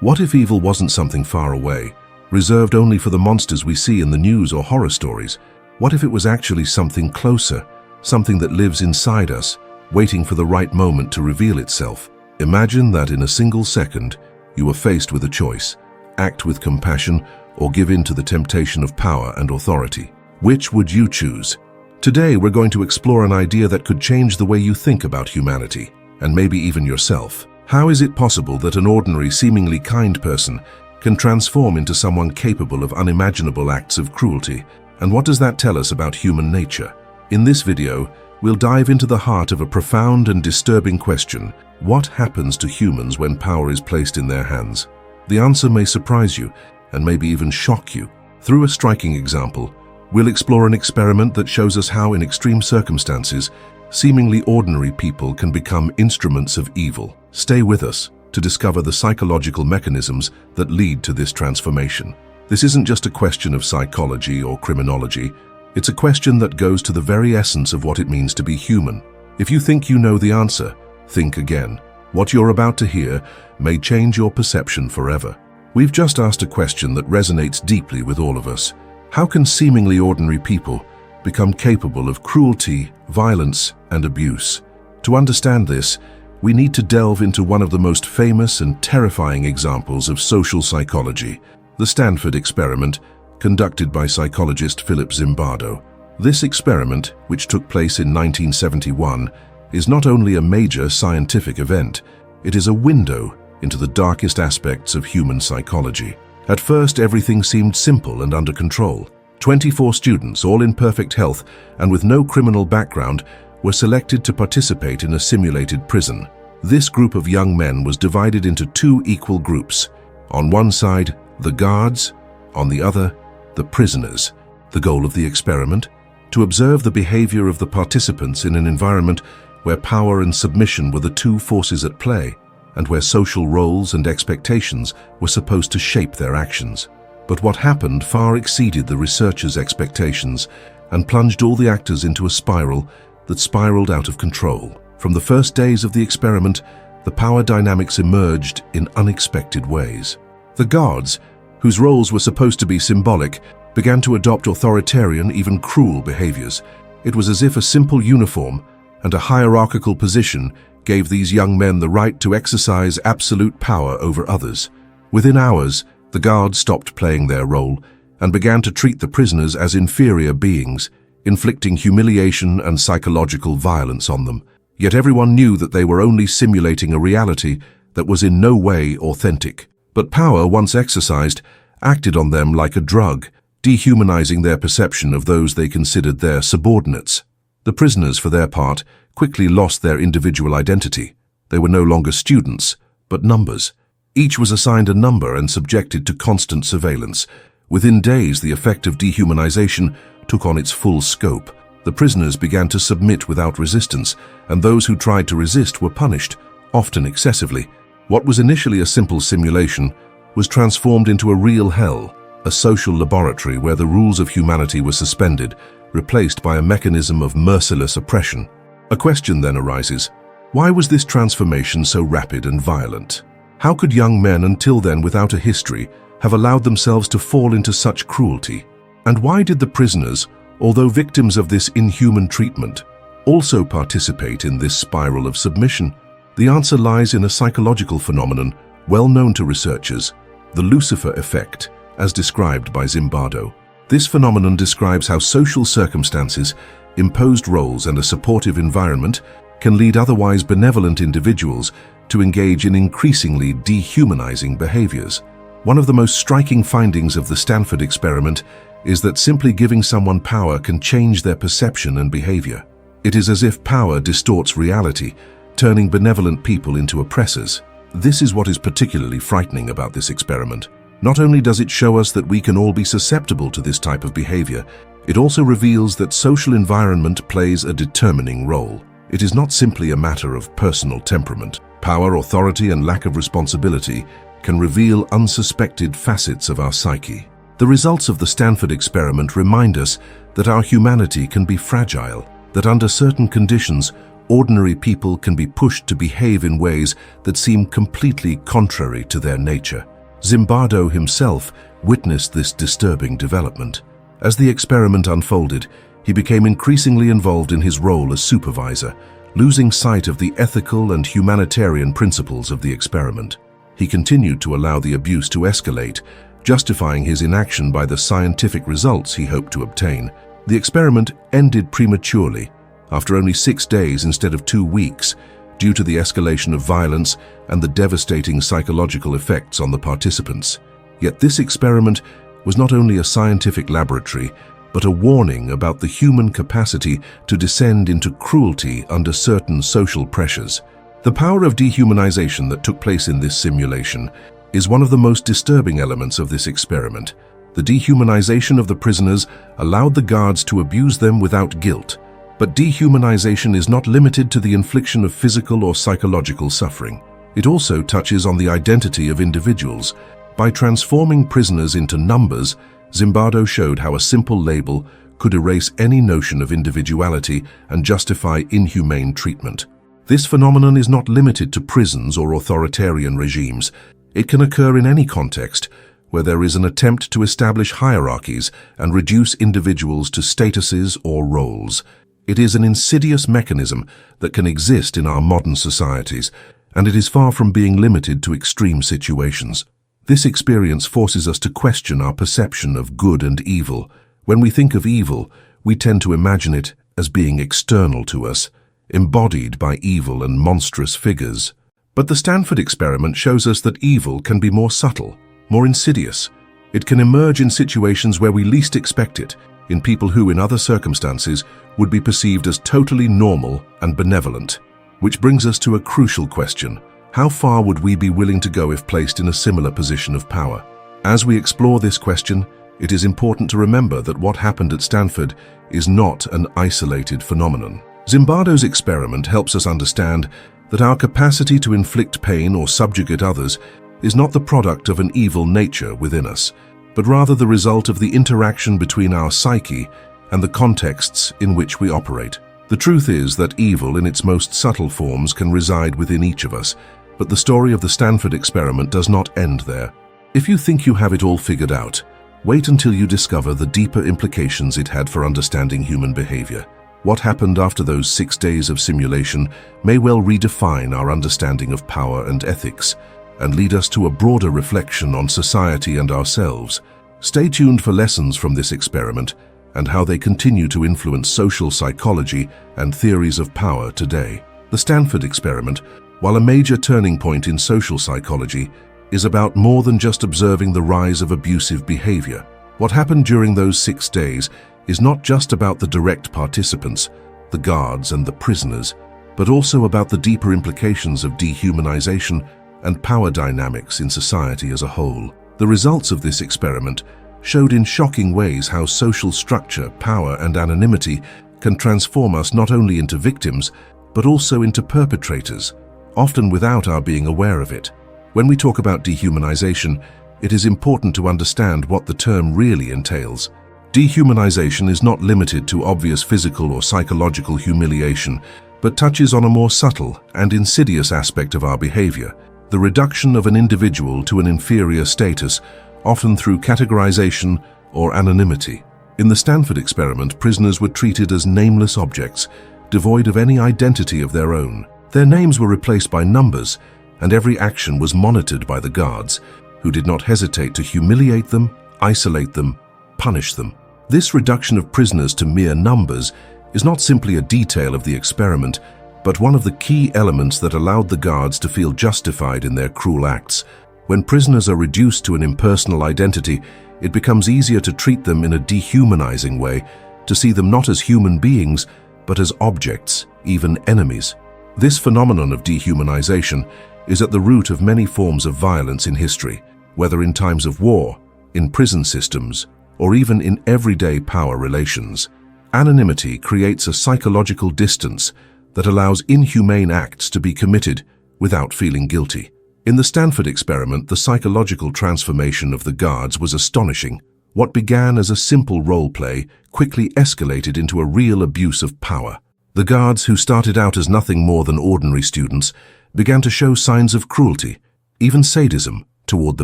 What if evil wasn't something far away, reserved only for the monsters we see in the news or horror stories? What if it was actually something closer, something that lives inside us, waiting for the right moment to reveal itself? Imagine that in a single second, you were faced with a choice: act with compassion or give in to the temptation of power and authority. Which would you choose? Today, we're going to explore an idea that could change the way you think about humanity, and maybe even yourself. How is it possible that an ordinary, seemingly kind person can transform into someone capable of unimaginable acts of cruelty? And what does that tell us about human nature? In this video, we'll dive into the heart of a profound and disturbing question: what happens to humans when power is placed in their hands? The answer may surprise you, and maybe even shock you. Through a striking example, we'll explore an experiment that shows us how, in extreme circumstances, seemingly ordinary people can become instruments of evil. Stay with us to discover the psychological mechanisms that lead to this transformation. This isn't just a question of psychology or criminology. It's a question that goes to the very essence of what it means to be human. If you think you know the answer, think again. What you're about to hear may change your perception forever. We've just asked a question that resonates deeply with all of us. How can seemingly ordinary people become capable of cruelty, violence, and abuse? To understand this, we need to delve into one of the most famous and terrifying examples of social psychology: the Stanford Experiment, conducted by psychologist Philip Zimbardo. This experiment, which took place in 1971, is not only a major scientific event, it is a window into the darkest aspects of human psychology. At first, everything seemed simple and under control. 24 students, all in perfect health and with no criminal background, were selected to participate in a simulated prison. This group of young men was divided into two equal groups. On one side, the guards; on the other, the prisoners. The goal of the experiment? To observe the behavior of the participants in an environment where power and submission were the two forces at play, and where social roles and expectations were supposed to shape their actions. But what happened far exceeded the researchers' expectations and plunged all the actors into a spiral that spiraled out of control. From the first days of the experiment, the power dynamics emerged in unexpected ways. The guards, whose roles were supposed to be symbolic, began to adopt authoritarian, even cruel behaviors. It was as if a simple uniform and a hierarchical position gave these young men the right to exercise absolute power over others. Within hours, the guards stopped playing their role and began to treat the prisoners as inferior beings, inflicting humiliation and psychological violence on them. Yet everyone knew that they were only simulating a reality that was in no way authentic. But power, once exercised, acted on them like a drug, dehumanizing their perception of those they considered their subordinates. The prisoners, for their part, quickly lost their individual identity. They were no longer students, but numbers. Each was assigned a number and subjected to constant surveillance. Within days, the effect of dehumanization took on its full scope. The prisoners began to submit without resistance, and those who tried to resist were punished, often excessively. What was initially a simple simulation was transformed into a real hell, a social laboratory where the rules of humanity were suspended, replaced by a mechanism of merciless oppression. A question then arises: why was this transformation so rapid and violent? How could young men, until then without a history, have allowed themselves to fall into such cruelty? And why did the prisoners, although victims of this inhuman treatment, also participate in this spiral of submission? The answer lies in a psychological phenomenon well known to researchers: the Lucifer Effect, as described by Zimbardo. This phenomenon describes how social circumstances, imposed roles, and a supportive environment can lead otherwise benevolent individuals to engage in increasingly dehumanizing behaviors. One of the most striking findings of the Stanford experiment is that simply giving someone power can change their perception and behavior. It is as if power distorts reality, turning benevolent people into oppressors. This is what is particularly frightening about this experiment. Not only does it show us that we can all be susceptible to this type of behavior, it also reveals that social environment plays a determining role. It is not simply a matter of personal temperament. Power, authority, and lack of responsibility can reveal unsuspected facets of our psyche. The results of the Stanford experiment remind us that our humanity can be fragile, that under certain conditions, ordinary people can be pushed to behave in ways that seem completely contrary to their nature. Zimbardo himself witnessed this disturbing development. As the experiment unfolded, he became increasingly involved in his role as supervisor, losing sight of the ethical and humanitarian principles of the experiment. He continued to allow the abuse to escalate, justifying his inaction by the scientific results he hoped to obtain. The experiment ended prematurely, after only 6 days instead of 2 weeks, due to the escalation of violence and the devastating psychological effects on the participants. Yet this experiment was not only a scientific laboratory, but a warning about the human capacity to descend into cruelty under certain social pressures. The power of dehumanization that took place in this simulation is one of the most disturbing elements of this experiment. The dehumanization of the prisoners allowed the guards to abuse them without guilt. But dehumanization is not limited to the infliction of physical or psychological suffering. It also touches on the identity of individuals. By transforming prisoners into numbers, Zimbardo showed how a simple label could erase any notion of individuality and justify inhumane treatment. This phenomenon is not limited to prisons or authoritarian regimes. It can occur in any context where there is an attempt to establish hierarchies and reduce individuals to statuses or roles. It is an insidious mechanism that can exist in our modern societies, and it is far from being limited to extreme situations. This experience forces us to question our perception of good and evil. When we think of evil, we tend to imagine it as being external to us, embodied by evil and monstrous figures. But the Stanford experiment shows us that evil can be more subtle, more insidious. It can emerge in situations where we least expect it, in people who, in other circumstances, would be perceived as totally normal and benevolent. Which brings us to a crucial question. How far would we be willing to go if placed in a similar position of power? As we explore this question, it is important to remember that what happened at Stanford is not an isolated phenomenon. Zimbardo's experiment helps us understand that our capacity to inflict pain or subjugate others is not the product of an evil nature within us, but rather the result of the interaction between our psyche and the contexts in which we operate. The truth is that evil in its most subtle forms can reside within each of us, but the story of the Stanford experiment does not end there. If you think you have it all figured out, wait until you discover the deeper implications it had for understanding human behavior. What happened after those 6 days of simulation may well redefine our understanding of power and ethics, and lead us to a broader reflection on society and ourselves. Stay tuned for lessons from this experiment and how they continue to influence social psychology and theories of power today. The Stanford experiment, while a major turning point in social psychology, is about more than just observing the rise of abusive behavior. What happened during those 6 days is not just about the direct participants, the guards and the prisoners, but also about the deeper implications of dehumanization and power dynamics in society as a whole. The results of this experiment showed in shocking ways how social structure, power, and anonymity can transform us not only into victims, but also into perpetrators, often without our being aware of it. When we talk about dehumanization, it is important to understand what the term really entails. Dehumanization is not limited to obvious physical or psychological humiliation, but touches on a more subtle and insidious aspect of our behavior, the reduction of an individual to an inferior status, often through categorization or anonymity. In the Stanford experiment, prisoners were treated as nameless objects, devoid of any identity of their own. Their names were replaced by numbers, and every action was monitored by the guards, who did not hesitate to humiliate them, isolate them, punish them. This reduction of prisoners to mere numbers is not simply a detail of the experiment, but one of the key elements that allowed the guards to feel justified in their cruel acts. When prisoners are reduced to an impersonal identity, it becomes easier to treat them in a dehumanizing way, to see them not as human beings, but as objects, even enemies. This phenomenon of dehumanization is at the root of many forms of violence in history, whether in times of war, in prison systems, or even in everyday power relations. Anonymity creates a psychological distance that allows inhumane acts to be committed without feeling guilty. In the Stanford experiment, the psychological transformation of the guards was astonishing. What began as a simple role play quickly escalated into a real abuse of power. The guards, who started out as nothing more than ordinary students, began to show signs of cruelty, even sadism, toward the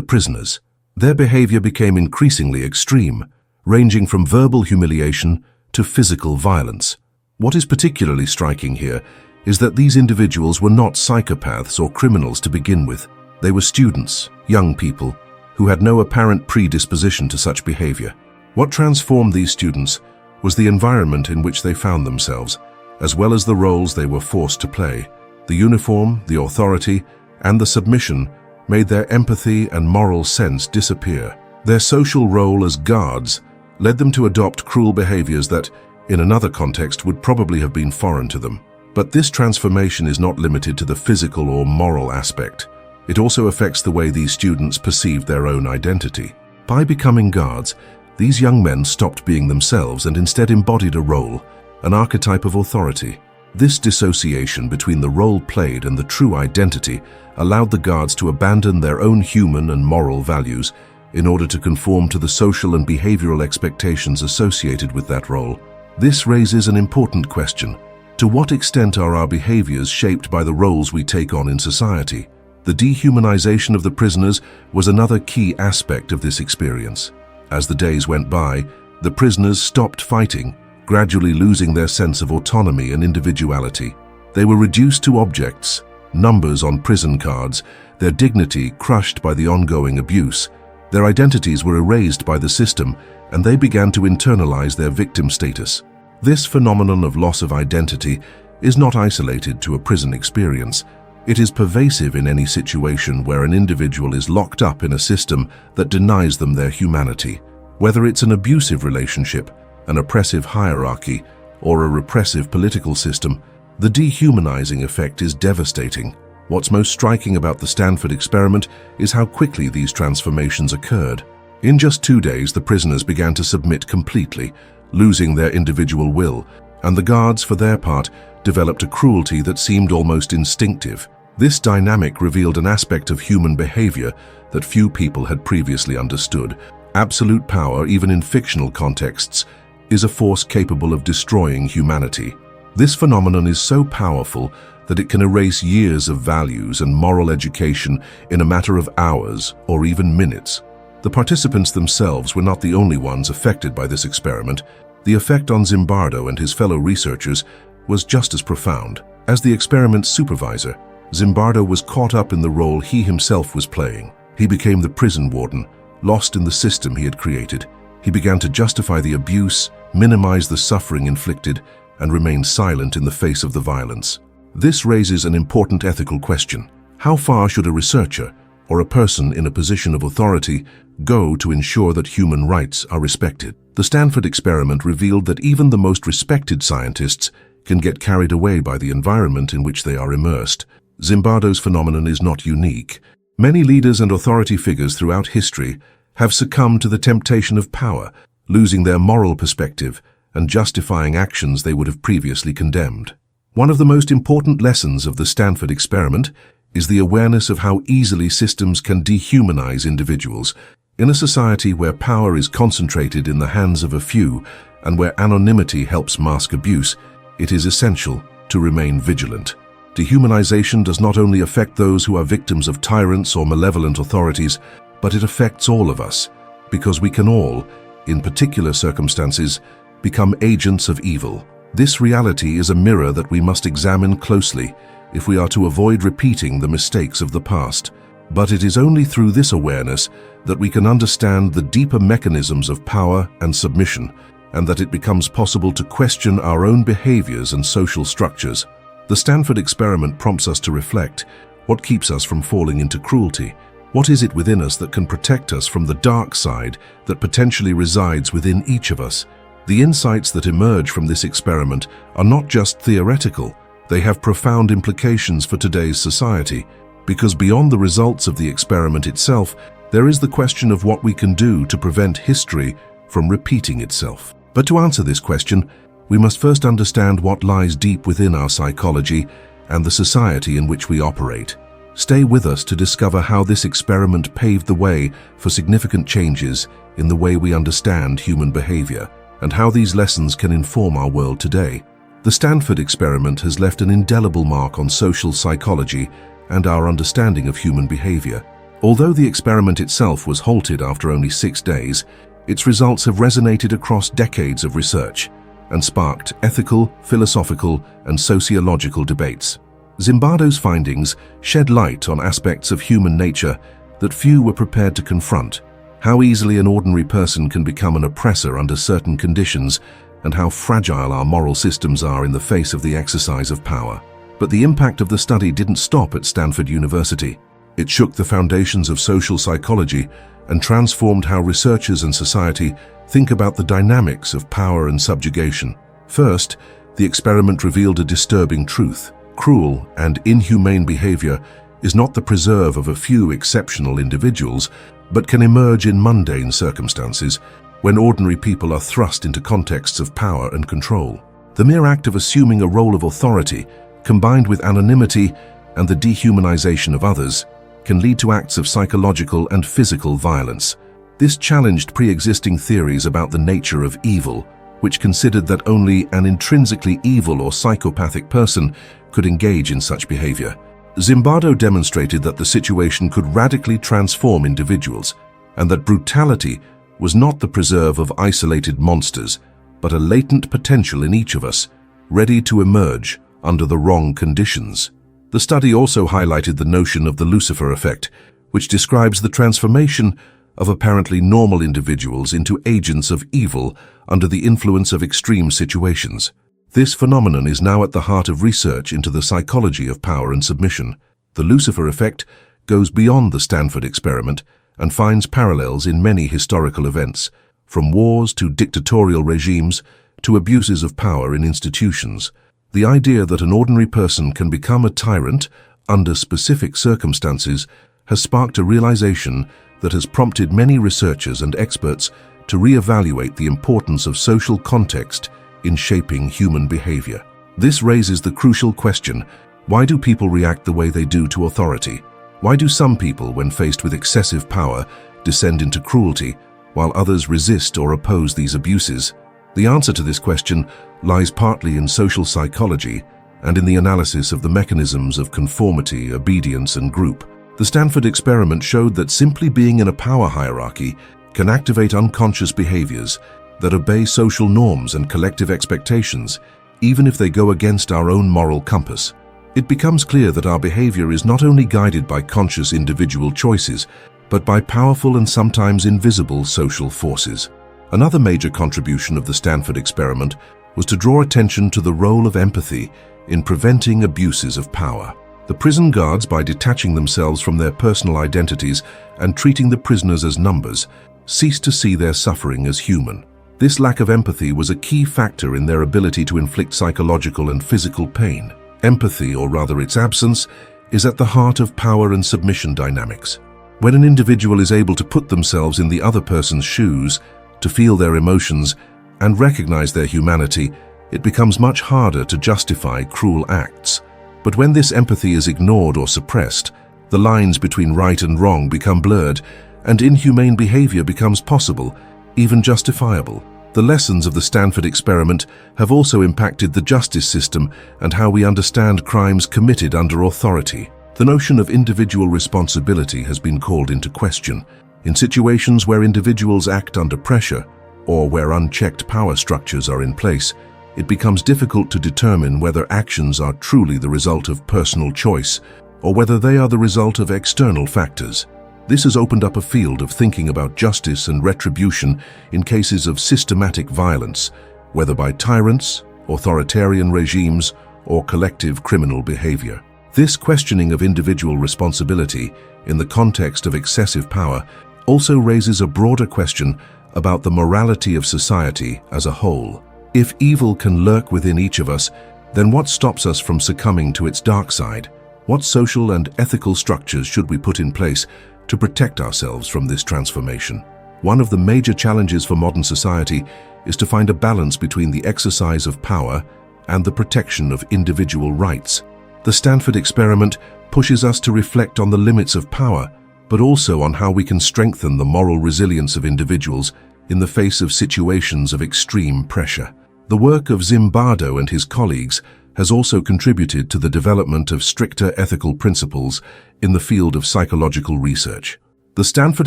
prisoners. Their behavior became increasingly extreme, ranging from verbal humiliation to physical violence. What is particularly striking here is that these individuals were not psychopaths or criminals to begin with. They were students, young people, who had no apparent predisposition to such behavior. What transformed these students was the environment in which they found themselves, as well as the roles they were forced to play. The uniform, the authority, and the submission made their empathy and moral sense disappear. Their social role as guards led them to adopt cruel behaviors that, in another context, would probably have been foreign to them. But this transformation is not limited to the physical or moral aspect. It also affects the way these students perceived their own identity. By becoming guards, these young men stopped being themselves and instead embodied a role, an archetype of authority. This dissociation between the role played and the true identity allowed the guards to abandon their own human and moral values in order to conform to the social and behavioral expectations associated with that role. This raises an important question. To what extent are our behaviors shaped by the roles we take on in society? The dehumanization of the prisoners was another key aspect of this experience. As the days went by, the prisoners stopped fighting, gradually losing their sense of autonomy and individuality. They were reduced to objects, numbers on prison cards, their dignity crushed by the ongoing abuse. Their identities were erased by the system, and they began to internalize their victim status. This phenomenon of loss of identity is not isolated to a prison experience. It is pervasive in any situation where an individual is locked up in a system that denies them their humanity. Whether it's an abusive relationship, an oppressive hierarchy, or a repressive political system, the dehumanizing effect is devastating. What's most striking about the Stanford experiment is how quickly these transformations occurred. In just 2 days, the prisoners began to submit completely, losing their individual will, and the guards, for their part, developed a cruelty that seemed almost instinctive. This dynamic revealed an aspect of human behavior that few people had previously understood. Absolute power, even in fictional contexts, is a force capable of destroying humanity. This phenomenon is so powerful that it can erase years of values and moral education in a matter of hours or even minutes. The participants themselves were not the only ones affected by this experiment. The effect on Zimbardo and his fellow researchers was just as profound. As the experiment's supervisor, Zimbardo was caught up in the role he himself was playing. He became the prison warden, lost in the system he had created. He began to justify the abuse, minimize the suffering inflicted, and remain silent in the face of the violence. This raises an important ethical question. How far should a researcher, or a person in a position of authority, go to ensure that human rights are respected? The Stanford experiment revealed that even the most respected scientists can get carried away by the environment in which they are immersed. Zimbardo's phenomenon is not unique. Many leaders and authority figures throughout history have succumbed to the temptation of power, losing their moral perspective and justifying actions they would have previously condemned. One of the most important lessons of the Stanford experiment is the awareness of how easily systems can dehumanize individuals. In a society where power is concentrated in the hands of a few and where anonymity helps mask abuse, it is essential to remain vigilant. Dehumanization does not only affect those who are victims of tyrants or malevolent authorities, but it affects all of us, because we can all, in particular circumstances, become agents of evil. This reality is a mirror that we must examine closely if we are to avoid repeating the mistakes of the past. But it is only through this awareness that we can understand the deeper mechanisms of power and submission, and that it becomes possible to question our own behaviors and social structures. The Stanford experiment prompts us to reflect. What keeps us from falling into cruelty? What is it within us that can protect us from the dark side that potentially resides within each of us? The insights that emerge from this experiment are not just theoretical. They have profound implications for today's society, because beyond the results of the experiment itself, there is the question of what we can do to prevent history from repeating itself. But to answer this question, we must first understand what lies deep within our psychology and the society in which we operate. Stay with us to discover how this experiment paved the way for significant changes in the way we understand human behavior, and how these lessons can inform our world today. The Stanford experiment has left an indelible mark on social psychology and our understanding of human behavior. Although the experiment itself was halted after only 6 days, its results have resonated across decades of research and sparked ethical, philosophical, and sociological debates. Zimbardo's findings shed light on aspects of human nature that few were prepared to confront: how easily an ordinary person can become an oppressor under certain conditions, and how fragile our moral systems are in the face of the exercise of power. But the impact of the study didn't stop at Stanford University. It shook the foundations of social psychology and transformed how researchers and society think about the dynamics of power and subjugation. First, the experiment revealed a disturbing truth. Cruel and inhumane behavior is not the preserve of a few exceptional individuals, but can emerge in mundane circumstances when ordinary people are thrust into contexts of power and control. The mere act of assuming a role of authority, combined with anonymity and the dehumanization of others, can lead to acts of psychological and physical violence. This challenged pre-existing theories about the nature of evil, which considered that only an intrinsically evil or psychopathic person could engage in such behavior. Zimbardo demonstrated that the situation could radically transform individuals, and that brutality was not the preserve of isolated monsters, but a latent potential in each of us, ready to emerge under the wrong conditions. The study also highlighted the notion of the Lucifer Effect, which describes the transformation of apparently normal individuals into agents of evil under the influence of extreme situations. This phenomenon is now at the heart of research into the psychology of power and submission. The Lucifer Effect goes beyond the Stanford experiment and finds parallels in many historical events, from wars to dictatorial regimes to abuses of power in institutions. The idea that an ordinary person can become a tyrant under specific circumstances has sparked a realization that has prompted many researchers and experts to reevaluate the importance of social context in shaping human behavior. This raises the crucial question: why do people react the way they do to authority? Why do some people, when faced with excessive power, descend into cruelty, while others resist or oppose these abuses? The answer to this question lies partly in social psychology and in the analysis of the mechanisms of conformity, obedience, and group. The Stanford experiment showed that simply being in a power hierarchy can activate unconscious behaviors that obey social norms and collective expectations, even if they go against our own moral compass. It becomes clear that our behavior is not only guided by conscious individual choices, but by powerful and sometimes invisible social forces. Another major contribution of the Stanford experiment was to draw attention to the role of empathy in preventing abuses of power. The prison guards, by detaching themselves from their personal identities and treating the prisoners as numbers, ceased to see their suffering as human. This lack of empathy was a key factor in their ability to inflict psychological and physical pain. Empathy, or rather its absence, is at the heart of power and submission dynamics. When an individual is able to put themselves in the other person's shoes, to feel their emotions, and recognize their humanity, it becomes much harder to justify cruel acts. But when this empathy is ignored or suppressed, the lines between right and wrong become blurred, and inhumane behavior becomes possible, even justifiable. The lessons of the Stanford experiment have also impacted the justice system and how we understand crimes committed under authority. The notion of individual responsibility has been called into question. In situations where individuals act under pressure, or where unchecked power structures are in place, it becomes difficult to determine whether actions are truly the result of personal choice, or whether they are the result of external factors. This has opened up a field of thinking about justice and retribution in cases of systematic violence, whether by tyrants, authoritarian regimes, or collective criminal behavior. This questioning of individual responsibility in the context of excessive power also raises a broader question about the morality of society as a whole. If evil can lurk within each of us, then what stops us from succumbing to its dark side? What social and ethical structures should we put in place to protect ourselves from this transformation? One of the major challenges for modern society is to find a balance between the exercise of power and the protection of individual rights. The Stanford experiment pushes us to reflect on the limits of power, but also on how we can strengthen the moral resilience of individuals in the face of situations of extreme pressure. The work of Zimbardo and his colleagues has also contributed to the development of stricter ethical principles in the field of psychological research. The Stanford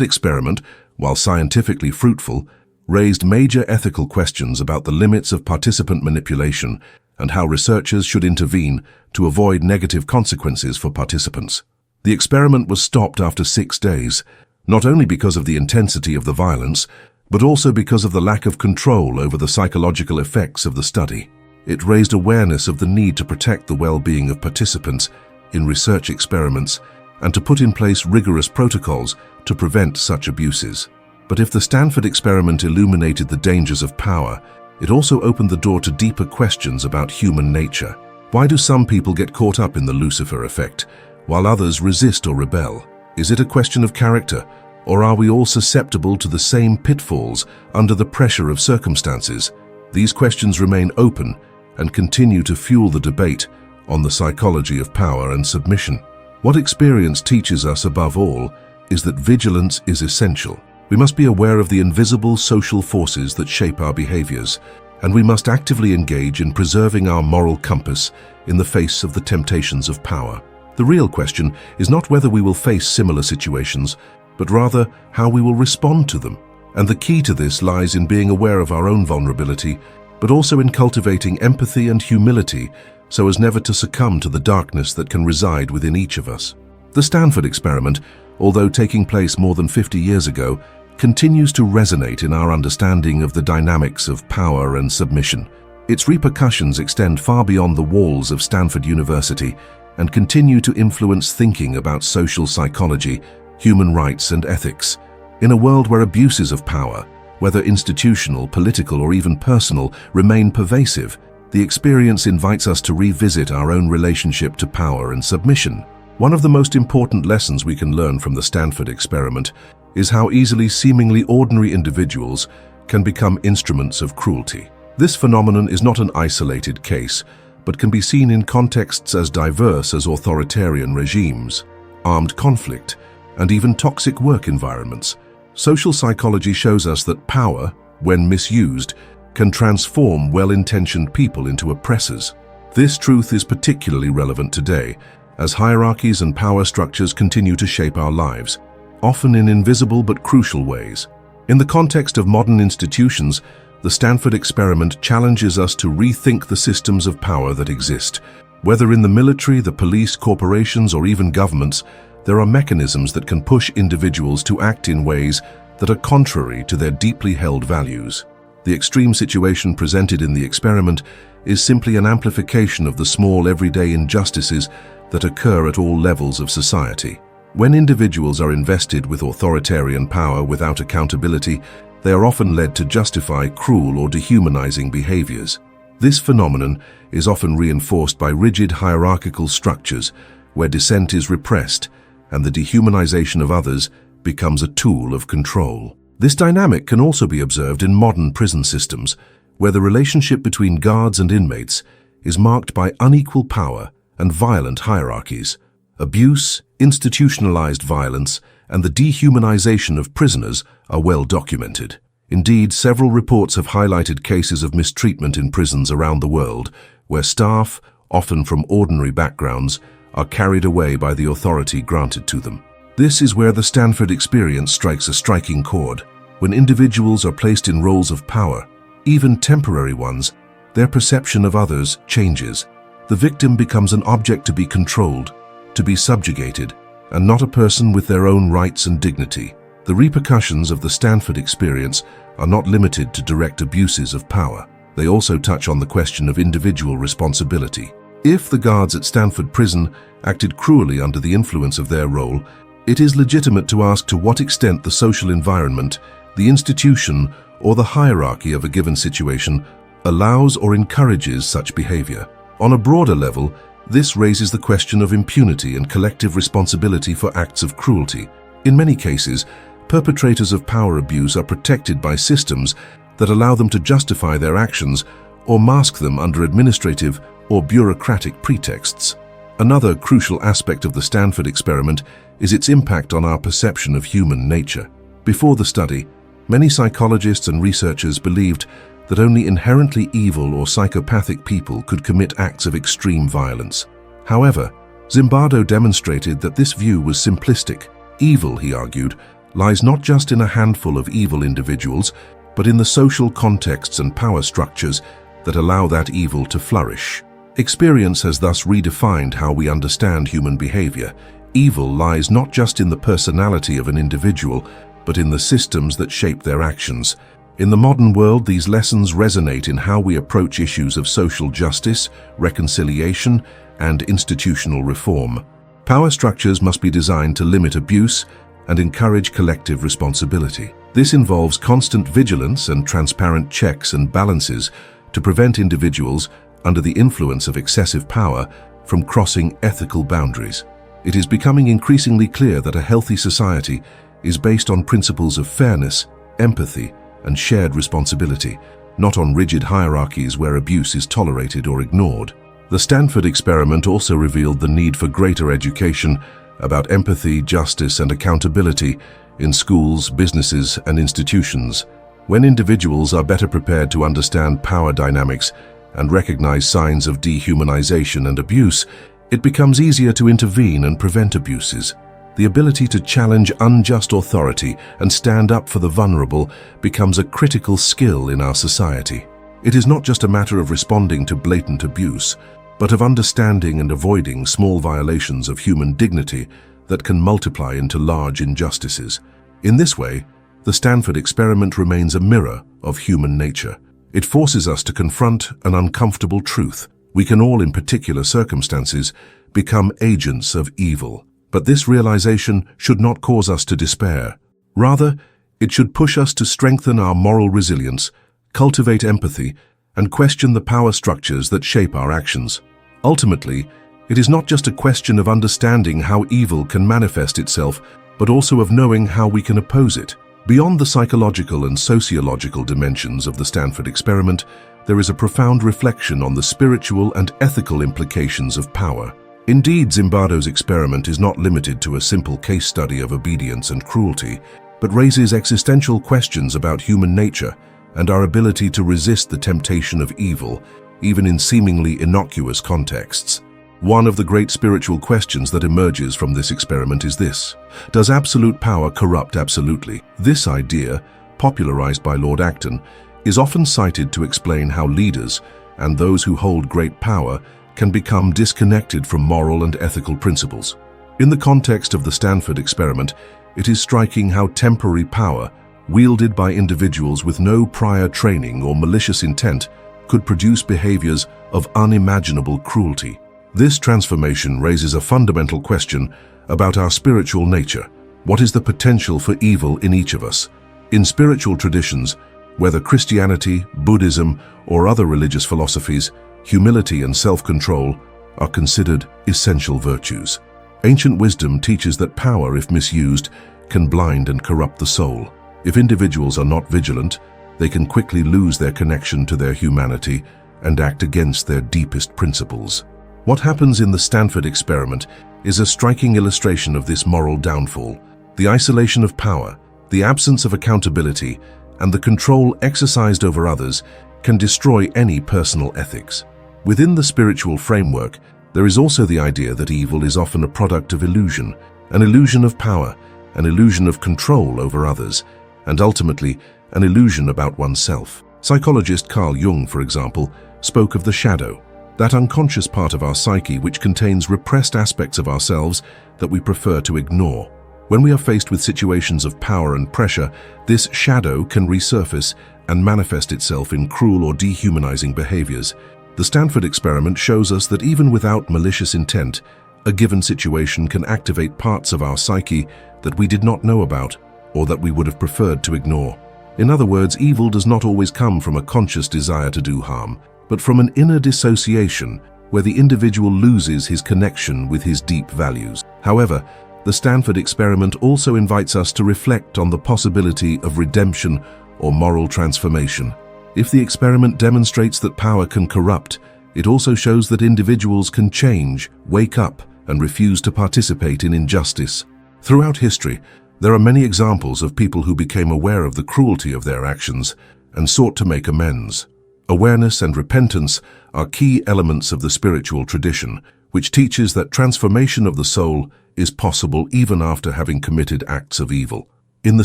experiment, while scientifically fruitful, raised major ethical questions about the limits of participant manipulation and how researchers should intervene to avoid negative consequences for participants. The experiment was stopped after 6 days, not only because of the intensity of the violence, but also because of the lack of control over the psychological effects of the study. It raised awareness of the need to protect the well-being of participants in research experiments and to put in place rigorous protocols to prevent such abuses. But if the Stanford experiment illuminated the dangers of power, it also opened the door to deeper questions about human nature. Why do some people get caught up in the Lucifer effect, while others resist or rebel? Is it a question of character, or are we all susceptible to the same pitfalls under the pressure of circumstances? These questions remain open and continue to fuel the debate on the psychology of power and submission. What experience teaches us above all is that vigilance is essential. We must be aware of the invisible social forces that shape our behaviors, and we must actively engage in preserving our moral compass in the face of the temptations of power. The real question is not whether we will face similar situations, but rather how we will respond to them. And the key to this lies in being aware of our own vulnerability, but also in cultivating empathy and humility so as never to succumb to the darkness that can reside within each of us. The Stanford experiment, although taking place more than 50 years ago, continues to resonate in our understanding of the dynamics of power and submission. Its repercussions extend far beyond the walls of Stanford University and continue to influence thinking about social psychology, human rights, and ethics. In a world where abuses of power, whether institutional, political, or even personal, remain pervasive, the experience invites us to revisit our own relationship to power and submission. One of the most important lessons we can learn from the Stanford experiment is how easily seemingly ordinary individuals can become instruments of cruelty. This phenomenon is not an isolated case, but can be seen in contexts as diverse as authoritarian regimes, armed conflict, and even toxic work environments. Social psychology shows us that power, when misused, can transform well-intentioned people into oppressors. This truth is particularly relevant today, as hierarchies and power structures continue to shape our lives, often in invisible but crucial ways. In the context of modern institutions, the Stanford experiment challenges us to rethink the systems of power that exist. Whether in the military, the police, corporations, or even governments, there are mechanisms that can push individuals to act in ways that are contrary to their deeply held values. The extreme situation presented in the experiment is simply an amplification of the small everyday injustices that occur at all levels of society. When individuals are invested with authoritarian power without accountability, they are often led to justify cruel or dehumanizing behaviors. This phenomenon is often reinforced by rigid hierarchical structures where dissent is repressed and the dehumanization of others becomes a tool of control. This dynamic can also be observed in modern prison systems, where the relationship between guards and inmates is marked by unequal power and violent hierarchies. Abuse, institutionalized violence, and the dehumanization of prisoners are well documented. Indeed, several reports have highlighted cases of mistreatment in prisons around the world, where staff, often from ordinary backgrounds, are carried away by the authority granted to them. This is where the Stanford experience strikes a striking chord. When individuals are placed in roles of power, even temporary ones, their perception of others changes. The victim becomes an object to be controlled, to be subjugated, and not a person with their own rights and dignity. The repercussions of the Stanford experience are not limited to direct abuses of power. They also touch on the question of individual responsibility. If the guards at Stanford Prison acted cruelly under the influence of their role, it is legitimate to ask to what extent the social environment, the institution, or the hierarchy of a given situation allows or encourages such behavior. On a broader level, this raises the question of impunity and collective responsibility for acts of cruelty. In many cases, perpetrators of power abuse are protected by systems that allow them to justify their actions or mask them under administrative or bureaucratic pretexts. Another crucial aspect of the Stanford experiment is its impact on our perception of human nature. Before the study, many psychologists and researchers believed that only inherently evil or psychopathic people could commit acts of extreme violence. However, Zimbardo demonstrated that this view was simplistic. Evil, he argued, lies not just in a handful of evil individuals, but in the social contexts and power structures that allow that evil to flourish. Experience has thus redefined how we understand human behavior. Evil lies not just in the personality of an individual, but in the systems that shape their actions. In the modern world, these lessons resonate in how we approach issues of social justice, reconciliation, and institutional reform. Power structures must be designed to limit abuse and encourage collective responsibility. This involves constant vigilance and transparent checks and balances to prevent individuals under the influence of excessive power from crossing ethical boundaries. It is becoming increasingly clear that a healthy society is based on principles of fairness, empathy, and shared responsibility, not on rigid hierarchies where abuse is tolerated or ignored. The Stanford experiment also revealed the need for greater education about empathy, justice, and accountability in schools, businesses, and institutions. When individuals are better prepared to understand power dynamics and recognize signs of dehumanization and abuse, it becomes easier to intervene and prevent abuses. The ability to challenge unjust authority and stand up for the vulnerable becomes a critical skill in our society. It is not just a matter of responding to blatant abuse, but of understanding and avoiding small violations of human dignity that can multiply into large injustices. In this way, the Stanford experiment remains a mirror of human nature. It forces us to confront an uncomfortable truth. We can all, in particular circumstances, become agents of evil. But this realization should not cause us to despair. Rather, it should push us to strengthen our moral resilience, cultivate empathy, and question the power structures that shape our actions. Ultimately, it is not just a question of understanding how evil can manifest itself, but also of knowing how we can oppose it. Beyond the psychological and sociological dimensions of the Stanford experiment, there is a profound reflection on the spiritual and ethical implications of power. Indeed, Zimbardo's experiment is not limited to a simple case study of obedience and cruelty, but raises existential questions about human nature and our ability to resist the temptation of evil, even in seemingly innocuous contexts. One of the great spiritual questions that emerges from this experiment is this: does absolute power corrupt absolutely? This idea, popularized by Lord Acton, is often cited to explain how leaders and those who hold great power can become disconnected from moral and ethical principles. In the context of the Stanford experiment, it is striking how temporary power, wielded by individuals with no prior training or malicious intent, could produce behaviors of unimaginable cruelty. This transformation raises a fundamental question about our spiritual nature. What is the potential for evil in each of us? In spiritual traditions, whether Christianity, Buddhism, or other religious philosophies, humility and self-control are considered essential virtues. Ancient wisdom teaches that power, if misused, can blind and corrupt the soul. If individuals are not vigilant, they can quickly lose their connection to their humanity and act against their deepest principles. What happens in the Stanford experiment is a striking illustration of this moral downfall. The isolation of power, the absence of accountability, and the control exercised over others can destroy any personal ethics. Within the spiritual framework, there is also the idea that evil is often a product of illusion, an illusion of power, an illusion of control over others, and ultimately, an illusion about oneself. Psychologist Carl Jung, for example, spoke of the shadow, that unconscious part of our psyche which contains repressed aspects of ourselves that we prefer to ignore. When we are faced with situations of power and pressure, this shadow can resurface and manifest itself in cruel or dehumanizing behaviors. The Stanford experiment shows us that even without malicious intent, a given situation can activate parts of our psyche that we did not know about or that we would have preferred to ignore. In other words, evil does not always come from a conscious desire to do harm, but from an inner dissociation where the individual loses his connection with his deep values. However, the Stanford experiment also invites us to reflect on the possibility of redemption or moral transformation. If the experiment demonstrates that power can corrupt, it also shows that individuals can change, wake up, and refuse to participate in injustice. Throughout history, there are many examples of people who became aware of the cruelty of their actions and sought to make amends. Awareness and repentance are key elements of the spiritual tradition, which teaches that transformation of the soul is possible even after having committed acts of evil. In the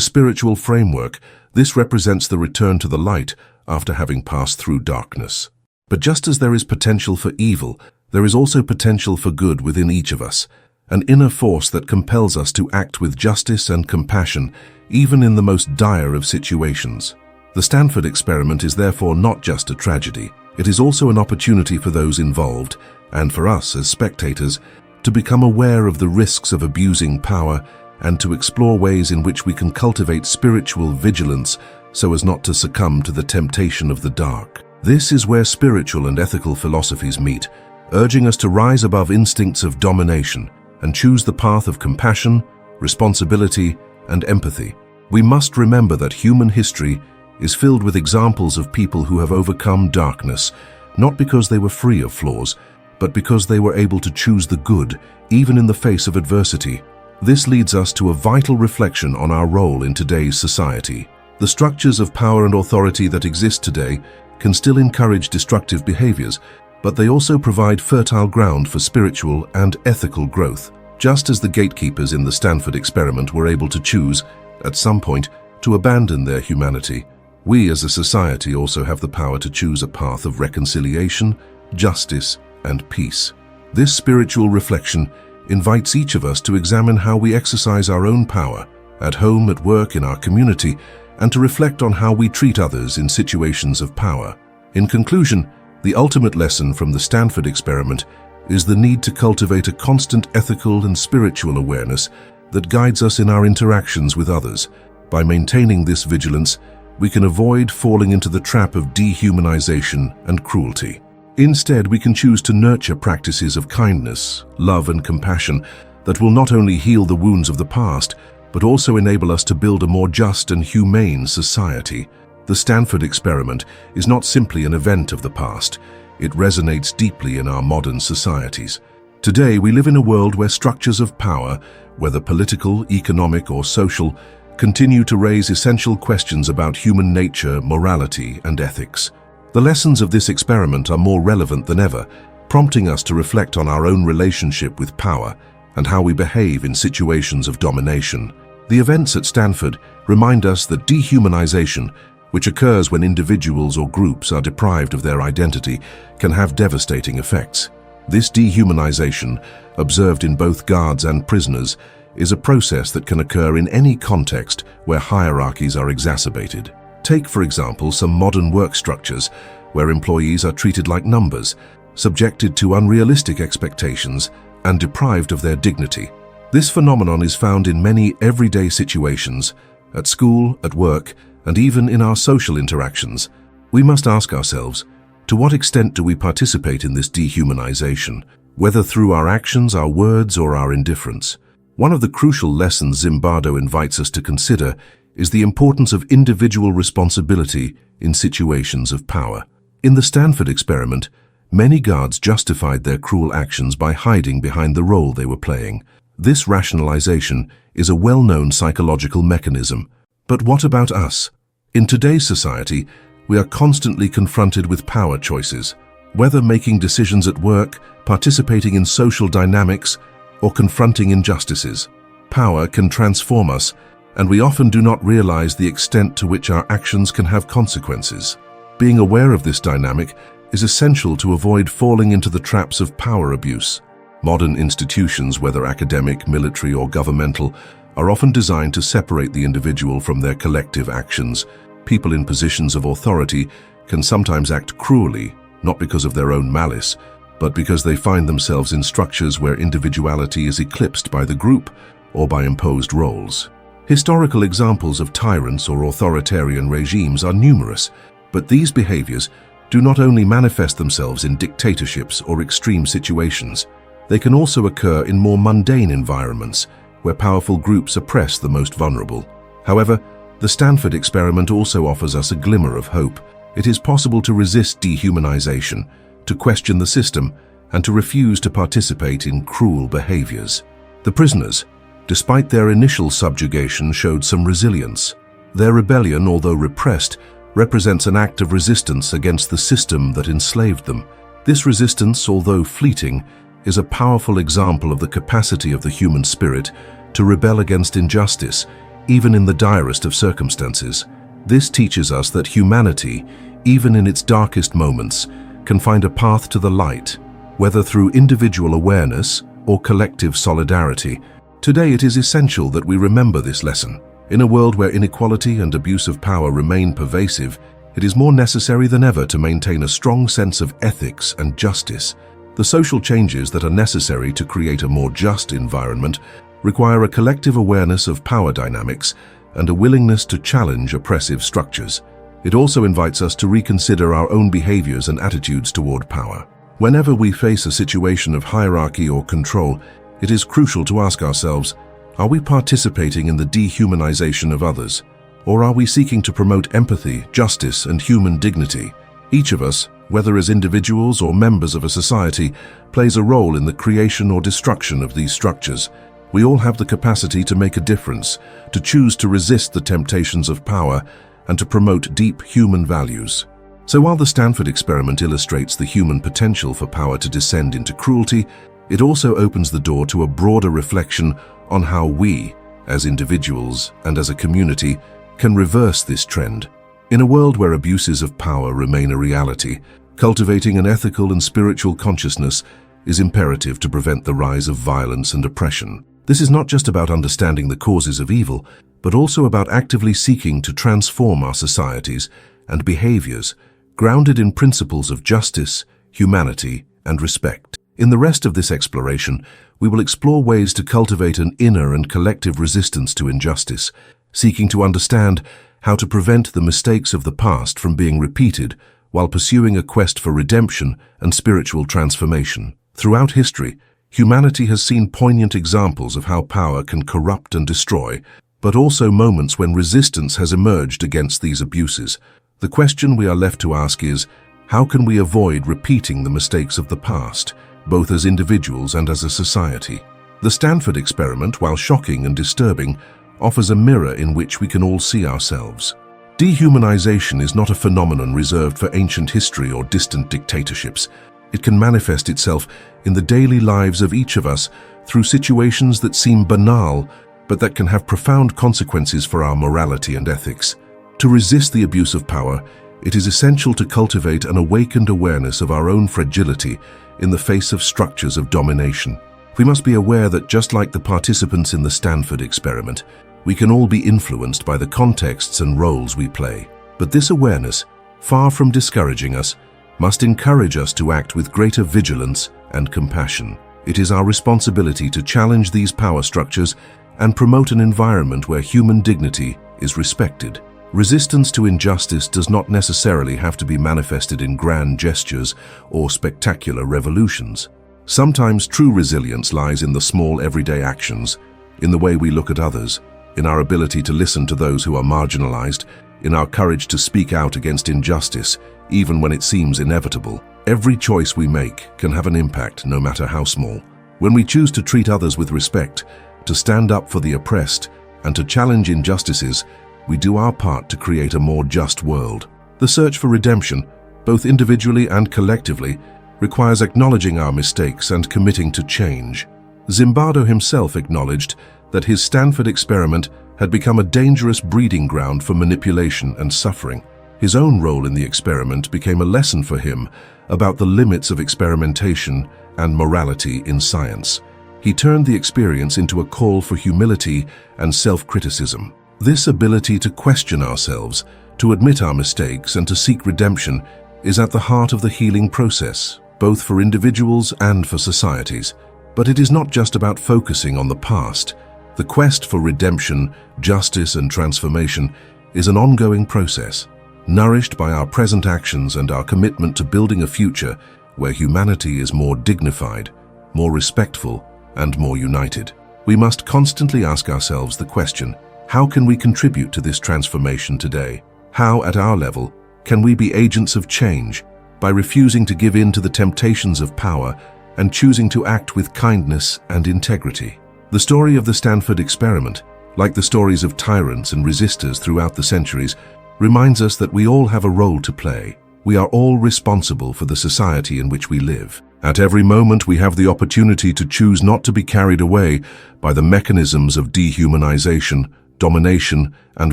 spiritual framework, this represents the return to the light after having passed through darkness. But just as there is potential for evil, there is also potential for good within each of us, an inner force that compels us to act with justice and compassion, even in the most dire of situations. The Stanford Experiment is therefore not just a tragedy. It is also an opportunity for those involved, and for us as spectators, to become aware of the risks of abusing power and to explore ways in which we can cultivate spiritual vigilance so as not to succumb to the temptation of the dark. This is where spiritual and ethical philosophies meet, urging us to rise above instincts of domination and choose the path of compassion, responsibility, and empathy. We must remember that human history is filled with examples of people who have overcome darkness, not because they were free of flaws, but because they were able to choose the good, even in the face of adversity. This leads us to a vital reflection on our role in today's society. The structures of power and authority that exist today can still encourage destructive behaviors, but they also provide fertile ground for spiritual and ethical growth. Just as the gatekeepers in the Stanford Experiment were able to choose, at some point, to abandon their humanity, we as a society also have the power to choose a path of reconciliation, justice, and peace. This spiritual reflection invites each of us to examine how we exercise our own power, at home, at work, in our community, and to reflect on how we treat others in situations of power. In conclusion, the ultimate lesson from the Stanford Experiment is the need to cultivate a constant ethical and spiritual awareness that guides us in our interactions with others. By maintaining this vigilance, we can avoid falling into the trap of dehumanization and cruelty. Instead, we can choose to nurture practices of kindness, love, and compassion that will not only heal the wounds of the past, but also enable us to build a more just and humane society. The Stanford Experiment is not simply an event of the past. It resonates deeply in our modern societies. Today, we live in a world where structures of power, whether political, economic, or social, continue to raise essential questions about human nature, morality, and ethics. The lessons of this experiment are more relevant than ever, prompting us to reflect on our own relationship with power and how we behave in situations of domination. The events at Stanford remind us that dehumanization, which occurs when individuals or groups are deprived of their identity, can have devastating effects. This dehumanization, observed in both guards and prisoners, is a process that can occur in any context where hierarchies are exacerbated. Take, for example, some modern work structures where employees are treated like numbers, subjected to unrealistic expectations, and deprived of their dignity. This phenomenon is found in many everyday situations, at school, at work, and even in our social interactions. We must ask ourselves, to what extent do we participate in this dehumanization, whether through our actions, our words, or our indifference? One of the crucial lessons Zimbardo invites us to consider is the importance of individual responsibility in situations of power. In the Stanford Experiment, many guards justified their cruel actions by hiding behind the role they were playing. This rationalization is a well-known psychological mechanism. But what about us? In today's society, we are constantly confronted with power choices. Whether making decisions at work, participating in social dynamics, or confronting injustices, power can transform us, and we often do not realize the extent to which our actions can have consequences. Being aware of this dynamic is essential to avoid falling into the traps of power abuse. Modern institutions, whether academic, military, or governmental, are often designed to separate the individual from their collective actions. People in positions of authority can sometimes act cruelly, not because of their own malice, but because they find themselves in structures where individuality is eclipsed by the group or by imposed roles. Historical examples of tyrants or authoritarian regimes are numerous, but these behaviors do not only manifest themselves in dictatorships or extreme situations. They can also occur in more mundane environments, where powerful groups oppress the most vulnerable. However, the Stanford Experiment also offers us a glimmer of hope. It is possible to resist dehumanization, to question the system, and to refuse to participate in cruel behaviors. The prisoners, despite their initial subjugation, showed some resilience. Their rebellion, although repressed, represents an act of resistance against the system that enslaved them. This resistance, although fleeting, is a powerful example of the capacity of the human spirit to rebel against injustice, even in the direst of circumstances. This teaches us that humanity, even in its darkest moments, can find a path to the light, whether through individual awareness or collective solidarity. Today it is essential that we remember this lesson. In a world where inequality and abuse of power remain pervasive, it is more necessary than ever to maintain a strong sense of ethics and justice. The social changes that are necessary to create a more just environment require a collective awareness of power dynamics and a willingness to challenge oppressive structures. It also invites us to reconsider our own behaviors and attitudes toward power. Whenever we face a situation of hierarchy or control, it is crucial to ask ourselves, are we participating in the dehumanization of others? Or are we seeking to promote empathy, justice, and human dignity? Each of us, whether as individuals or members of a society, plays a role in the creation or destruction of these structures. We all have the capacity to make a difference, to choose to resist the temptations of power, and to promote deep human values. So while the Stanford experiment illustrates the human potential for power to descend into cruelty, it also opens the door to a broader reflection on how we, as individuals and as a community, can reverse this trend. In a world where abuses of power remain a reality, cultivating an ethical and spiritual consciousness is imperative to prevent the rise of violence and oppression. This is not just about understanding the causes of evil, but also about actively seeking to transform our societies and behaviors grounded in principles of justice, humanity, and respect. In the rest of this exploration, we will explore ways to cultivate an inner and collective resistance to injustice, seeking to understand how to prevent the mistakes of the past from being repeated while pursuing a quest for redemption and spiritual transformation. Throughout history, humanity has seen poignant examples of how power can corrupt and destroy, but also moments when resistance has emerged against these abuses. The question we are left to ask is, how can we avoid repeating the mistakes of the past, both as individuals and as a society? The Stanford experiment, while shocking and disturbing, offers a mirror in which we can all see ourselves. Dehumanization is not a phenomenon reserved for ancient history or distant dictatorships. It can manifest itself in the daily lives of each of us through situations that seem banal, but that can have profound consequences for our morality and ethics. To resist the abuse of power, it is essential to cultivate an awakened awareness of our own fragility in the face of structures of domination. We must be aware that just like the participants in the Stanford experiment, we can all be influenced by the contexts and roles we play. But this awareness, far from discouraging us, must encourage us to act with greater vigilance and compassion. It is our responsibility to challenge these power structures and promote an environment where human dignity is respected. Resistance to injustice does not necessarily have to be manifested in grand gestures or spectacular revolutions. Sometimes true resilience lies in the small everyday actions, in the way we look at others, in our ability to listen to those who are marginalized, in our courage to speak out against injustice, even when it seems inevitable. Every choice we make can have an impact, no matter how small. When we choose to treat others with respect, to stand up for the oppressed, and to challenge injustices, we do our part to create a more just world. The search for redemption, both individually and collectively, requires acknowledging our mistakes and committing to change. Zimbardo himself acknowledged that his Stanford experiment had become a dangerous breeding ground for manipulation and suffering. His own role in the experiment became a lesson for him about the limits of experimentation and morality in science. He turned the experience into a call for humility and self-criticism. This ability to question ourselves, to admit our mistakes, and to seek redemption is at the heart of the healing process, both for individuals and for societies. But it is not just about focusing on the past. The quest for redemption, justice, and transformation is an ongoing process, nourished by our present actions and our commitment to building a future where humanity is more dignified, more respectful, and more united. We must constantly ask ourselves the question, how can we contribute to this transformation today? How, at our level, can we be agents of change by refusing to give in to the temptations of power and choosing to act with kindness and integrity? The story of the Stanford experiment, like the stories of tyrants and resistors throughout the centuries, reminds us that we all have a role to play. We are all responsible for the society in which we live. At every moment, we have the opportunity to choose not to be carried away by the mechanisms of dehumanization, domination, and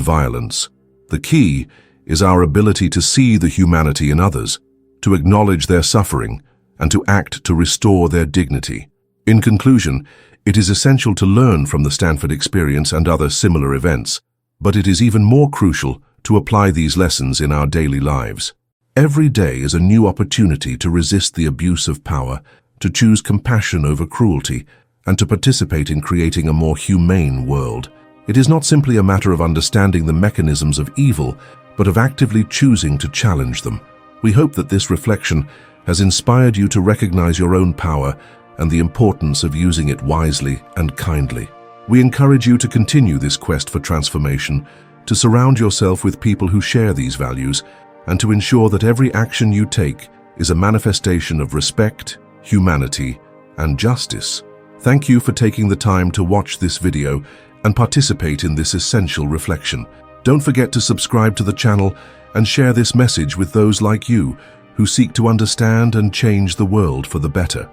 violence. The key is our ability to see the humanity in others, to acknowledge their suffering, and to act to restore their dignity. In conclusion, it is essential to learn from the Stanford experience and other similar events, but it is even more crucial to apply these lessons in our daily lives. Every day is a new opportunity to resist the abuse of power, to choose compassion over cruelty, and to participate in creating a more humane world. It is not simply a matter of understanding the mechanisms of evil, but of actively choosing to challenge them. We hope that this reflection has inspired you to recognize your own power and the importance of using it wisely and kindly. We encourage you to continue this quest for transformation, to surround yourself with people who share these values, and to ensure that every action you take is a manifestation of respect, humanity, and justice. Thank you for taking the time to watch this video and participate in this essential reflection. Don't forget to subscribe to the channel and share this message with those like you who seek to understand and change the world for the better.